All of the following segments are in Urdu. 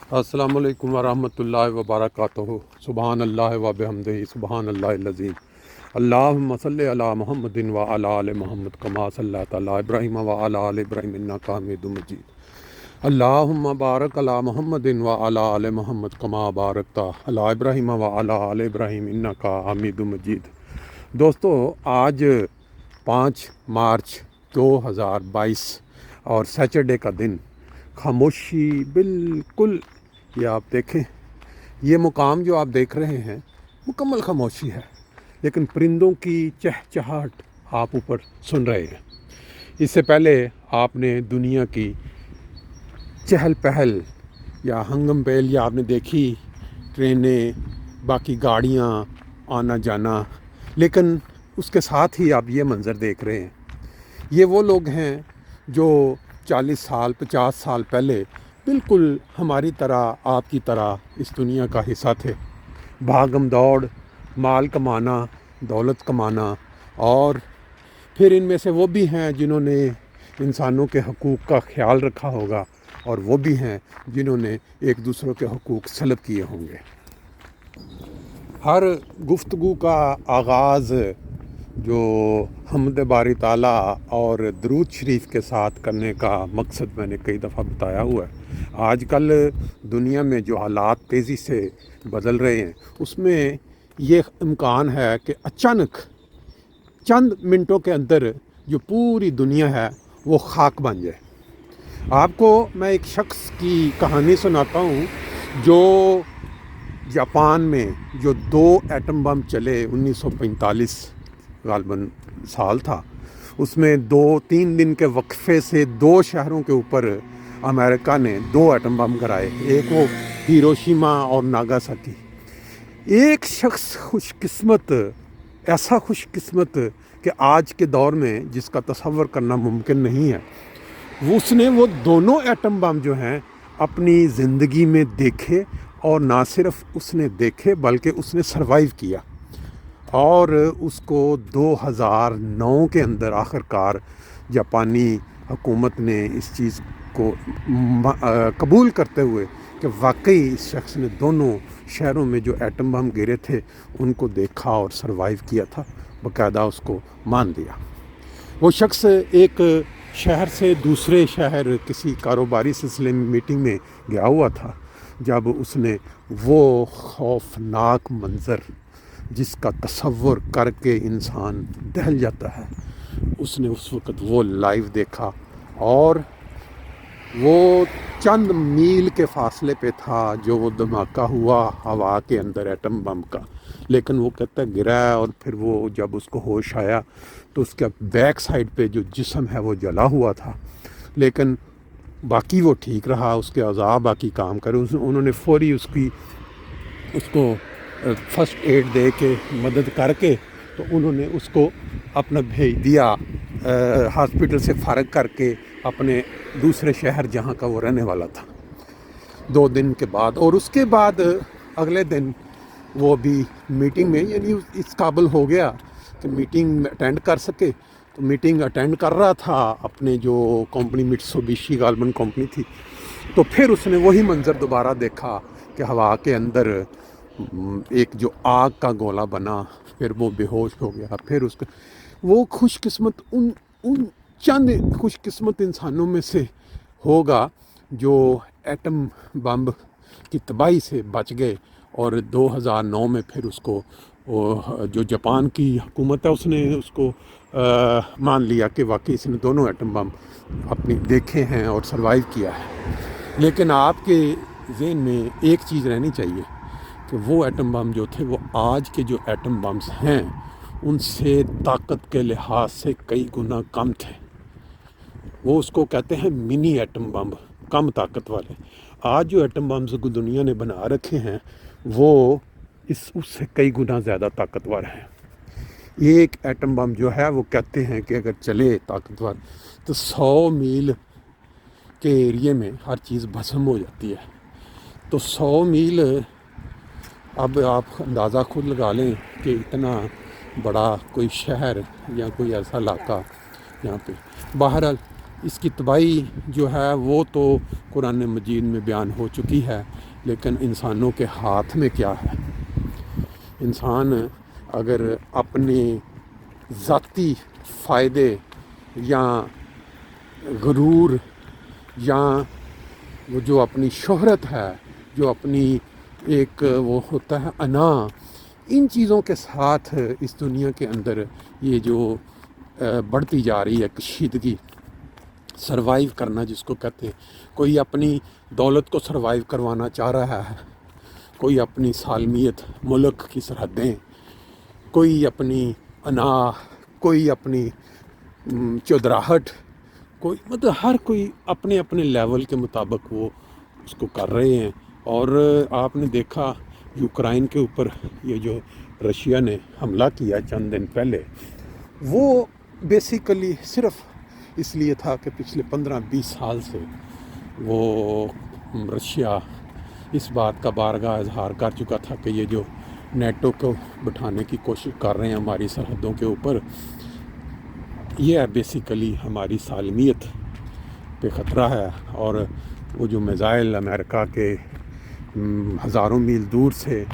السلام علیکم ورحمۃ اللہ وبرکاتہ۔ سبحان اللہ و بحمدہ سبحان اللہ العظیم۔ اللہم صلی علی محمد و علی آل محمد کما صلیت علی ابراہیم و علی آل ابراہیم انک حمید مجید۔ اللہم بارک علی محمد و علی آل محمد کما بارکت علی ابراہیم و علی آل ابراہیم انک حمید مجید۔ دوستو، آج 5 مارچ 2022 اور سیٹرڈے کا دن، خاموشی بالکل، یہ آپ دیکھیں، یہ مقام جو آپ دیکھ رہے ہیں مکمل خاموشی ہے، لیکن پرندوں کی چہچہاہٹ آپ اوپر سن رہے ہیں۔ اس سے پہلے آپ نے دنیا کی چہل پہل یا ہنگم پیل یا آپ نے دیکھی ٹرینیں، باقی گاڑیاں آنا جانا، لیکن اس کے ساتھ ہی آپ یہ منظر دیکھ رہے ہیں۔ یہ وہ لوگ ہیں جو 40 سال 50 سال پہلے بالکل ہماری طرح آپ کی طرح اس دنیا کا حصہ تھے۔ بھاگم دوڑ، مال کمانا، دولت کمانا، اور پھر ان میں سے وہ بھی ہیں جنہوں نے انسانوں کے حقوق کا خیال رکھا ہوگا، اور وہ بھی ہیں جنہوں نے ایک دوسروں کے حقوق سلب کیے ہوں گے۔ ہر گفتگو کا آغاز جو حمد باری تعالیٰ اور درود شریف کے ساتھ کرنے کا مقصد میں نے کئی دفعہ بتایا ہوا ہے۔ آج کل دنیا میں جو حالات تیزی سے بدل رہے ہیں، اس میں یہ امکان ہے کہ اچانک چند منٹوں کے اندر جو پوری دنیا ہے وہ خاک بن جائے۔ آپ کو میں ایک شخص کی کہانی سناتا ہوں جو جاپان میں جو 2 ایٹم بم چلے، 1945 غالباً سال تھا، اس میں 2-3 دن کے وقفے سے 2 شہروں کے اوپر امریکہ نے 2 ایٹم بم گرائے، ایک وہ ہیروشیما اور ناگاساکی۔ ایک شخص خوش قسمت، ایسا خوش قسمت کہ آج کے دور میں جس کا تصور کرنا ممکن نہیں ہے، اس نے وہ دونوں ایٹم بم جو ہیں اپنی زندگی میں دیکھے، اور نہ صرف اس نے دیکھے بلکہ اس نے سروائیو کیا، اور اس کو 2009 کے اندر آخرکار جاپانی حکومت نے اس چیز کو قبول کرتے ہوئے کہ واقعی اس شخص نے دونوں شہروں میں جو ایٹم بم گرے تھے ان کو دیکھا اور سروائیو کیا تھا، باقاعدہ اس کو مان دیا۔ وہ شخص ایک شہر سے دوسرے شہر کسی کاروباری سلسلے میں میٹنگ میں گیا ہوا تھا، جب اس نے وہ خوفناک منظر جس کا تصور کر کے انسان دہل جاتا ہے، اس نے اس وقت وہ لائیو دیکھا، اور وہ چند میل کے فاصلے پہ تھا جو وہ دھماکہ ہوا ہوا کے اندر ایٹم بم کا، لیکن وہ کہتا ہے گرا، اور پھر وہ جب اس کو ہوش آیا تو اس کے بیک سائڈ پہ جو جسم ہے وہ جلا ہوا تھا، لیکن باقی وہ ٹھیک رہا، اس کے اعضاء باقی کام کرے۔ انہوں نے فوری اس کو فرسٹ ایڈ دے کے مدد کر کے تو انہوں نے اس کو اپنا بھیج دیا ہاسپٹل سے فارغ کر کے اپنے دوسرے شہر جہاں کا وہ رہنے والا تھا 2 دن کے بعد۔ اور اس کے بعد اگلے دن وہ بھی میٹنگ میں، یعنی اس قابل ہو گیا کہ میٹنگ اٹینڈ کر سکے، تو میٹنگ اٹینڈ کر رہا تھا اپنے جو کمپنی میٹسوبیشی غالباً کمپنی تھی، تو پھر اس نے وہی منظر دوبارہ دیکھا کہ ہوا کے اندر ایک جو آگ کا گولا بنا، پھر وہ بے ہوش ہو گیا۔ پھر اس کا وہ خوش قسمت ان چند خوش قسمت انسانوں میں سے ہوگا جو ایٹم بم کی تباہی سے بچ گئے، اور 2009 میں پھر اس کو جو جاپان کی حکومت ہے اس نے اس کو مان لیا کہ واقعی اس نے دونوں ایٹم بم اپنی دیکھے ہیں اور سروائیو کیا ہے۔ لیکن آپ کے ذہن میں ایک چیز رہنی چاہیے کہ وہ ایٹم بم جو تھے وہ آج کے جو ایٹم بمز ہیں ان سے طاقت کے لحاظ سے کئی گنا کم تھے۔ وہ اس کو کہتے ہیں منی ایٹم بم، کم طاقت والے۔ آج جو ایٹم بمز کو دنیا نے بنا رکھے ہیں وہ اس سے کئی گنا زیادہ طاقتور ہیں۔ ایک ایٹم بم جو ہے وہ کہتے ہیں کہ اگر چلے طاقتور تو 100 میل کے ایریے میں ہر چیز بھسم ہو جاتی ہے۔ تو 100 میل، اب آپ اندازہ خود لگا لیں کہ اتنا بڑا کوئی شہر یا کوئی ایسا علاقہ یہاں پہ۔ بہرحال اس کی تباہی جو ہے وہ تو قرآن مجید میں بیان ہو چکی ہے، لیکن انسانوں کے ہاتھ میں کیا ہے؟ انسان اگر اپنے ذاتی فائدے یا غرور یا وہ جو اپنی شہرت ہے، جو اپنی ایک وہ ہوتا ہے انا، ان چیزوں کے ساتھ اس دنیا کے اندر یہ جو بڑھتی جا رہی ہے کشیدگی، سروائیو کرنا جس کو کہتے ہیں، کوئی اپنی دولت کو سروائیو کروانا چاہ رہا ہے، کوئی اپنی سالمیت، ملک کی سرحدیں، کوئی اپنی انا، کوئی اپنی چودراہٹ، کوئی مطلب ہر کوئی اپنے اپنے لیول کے مطابق وہ اس کو کر رہے ہیں۔ اور آپ نے دیکھا یوکرائن کے اوپر یہ جو رشیا نے حملہ کیا چند دن پہلے، وہ بیسیکلی صرف اس لیے تھا کہ پچھلے 15-20 سال سے وہ رشیا اس بات کا بارگاہ اظہار کر چکا تھا کہ یہ جو نیٹو کو بٹھانے کی کوشش کر رہے ہیں ہماری سرحدوں کے اوپر، یہ ہے بیسیکلی ہماری سالمیت پہ خطرہ ہے۔ اور وہ جو میزائل امریکہ کے ہزاروں میل دور سے،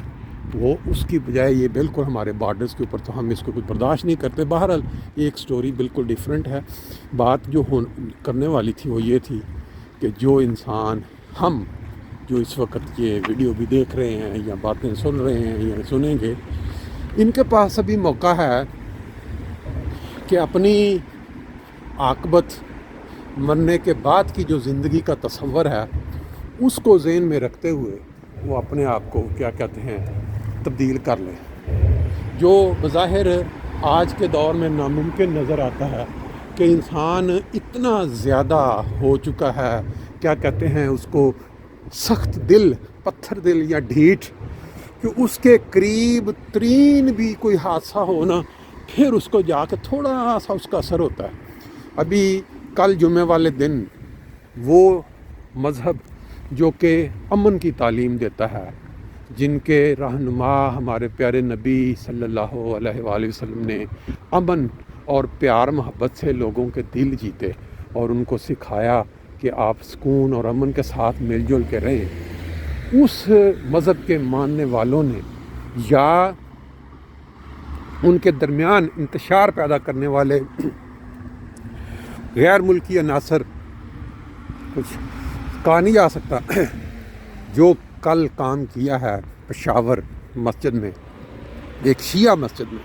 وہ اس کی بجائے یہ بالکل ہمارے بارڈرز کے اوپر، تو ہم اس کو کچھ برداشت نہیں کرتے۔ بہرحال یہ ایک سٹوری بالکل ڈیفرنٹ ہے۔ بات جو کرنے والی تھی وہ یہ تھی کہ جو انسان، ہم جو اس وقت یہ ویڈیو بھی دیکھ رہے ہیں یا باتیں سن رہے ہیں یا سنیں گے، ان کے پاس ابھی موقع ہے کہ اپنی عاقبت، مرنے کے بعد کی جو زندگی کا تصور ہے، اس کو ذہن میں رکھتے ہوئے وہ اپنے آپ کو کیا کہتے ہیں تبدیل کر لیں۔ جو بظاہر آج کے دور میں ناممکن نظر آتا ہے کہ انسان اتنا زیادہ ہو چکا ہے، کیا کہتے ہیں اس کو، سخت دل، پتھر دل یا ڈھیٹ، کہ اس کے قریب ترین بھی کوئی حادثہ ہونا پھر اس کو جا کے تھوڑا سا اس کا اثر ہوتا ہے۔ ابھی کل جمعہ والے دن وہ مذہب جو کہ امن کی تعلیم دیتا ہے، جن کے رہنما ہمارے پیارے نبی صلی اللہ علیہ وآلہ وسلم نے امن اور پیار محبت سے لوگوں کے دل جیتے اور ان کو سکھایا کہ آپ سکون اور امن کے ساتھ مل جل کے رہیں، اس مذہب کے ماننے والوں نے یا ان کے درمیان انتشار پیدا کرنے والے غیر ملکی عناصر، کچھ کہا نہیں جا سکتا، جو کل کام کیا ہے پشاور مسجد میں، ایک شیعہ مسجد میں،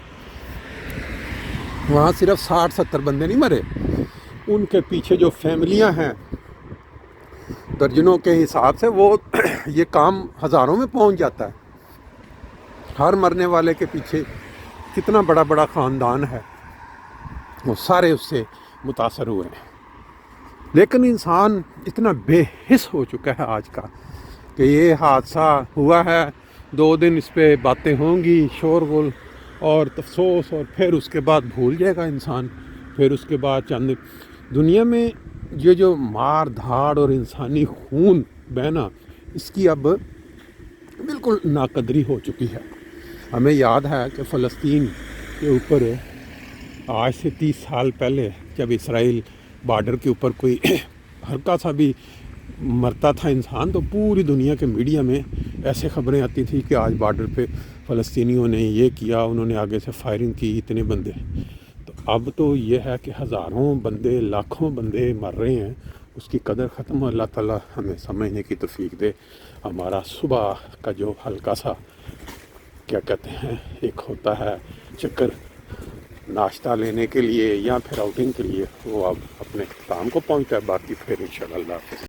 وہاں صرف 60-70 بندے نہیں مرے، ان کے پیچھے جو فیملیاں ہیں درجنوں کے حساب سے، وہ یہ کام ہزاروں میں پہنچ جاتا ہے۔ ہر مرنے والے کے پیچھے کتنا بڑا بڑا خاندان ہے، وہ سارے اس سے متاثر ہوئے ہیں۔ لیکن انسان اتنا بے حس ہو چکا ہے آج کا کہ یہ حادثہ ہوا ہے، 2 دن اس پہ باتیں ہوں گی، شور غل اور افسوس، اور پھر اس کے بعد بھول جائے گا انسان۔ پھر اس کے بعد چند دنیا میں یہ جو مار دھاڑ اور انسانی خون بہنا، اس کی اب بالکل ناقدری ہو چکی ہے۔ ہمیں یاد ہے کہ فلسطین کے اوپر آج سے 30 سال پہلے جب اسرائیل بارڈر کے اوپر کوئی ہلکا سا بھی مرتا تھا انسان، تو پوری دنیا کے میڈیا میں ایسے خبریں آتی تھیں کہ آج بارڈر پہ فلسطینیوں نے یہ کیا، انہوں نے آگے سے فائرنگ کی، اتنے بندے۔ تو اب تو یہ ہے کہ ہزاروں بندے، لاکھوں بندے مر رہے ہیں، اس کی قدر ختم۔ اللہ تعالیٰ ہمیں سمجھنے کی توفیق دے۔ ہمارا صبح کا جو ہلکا سا کیا کہتے ہیں ایک ہوتا ہے چکر ناشتہ لینے کے لیے یا پھر آؤٹنگ کے لیے، وہ اب اپنے اختتام کو پہنچتا ہے۔ باقی پھر انشاءاللہ اللہ حافظ۔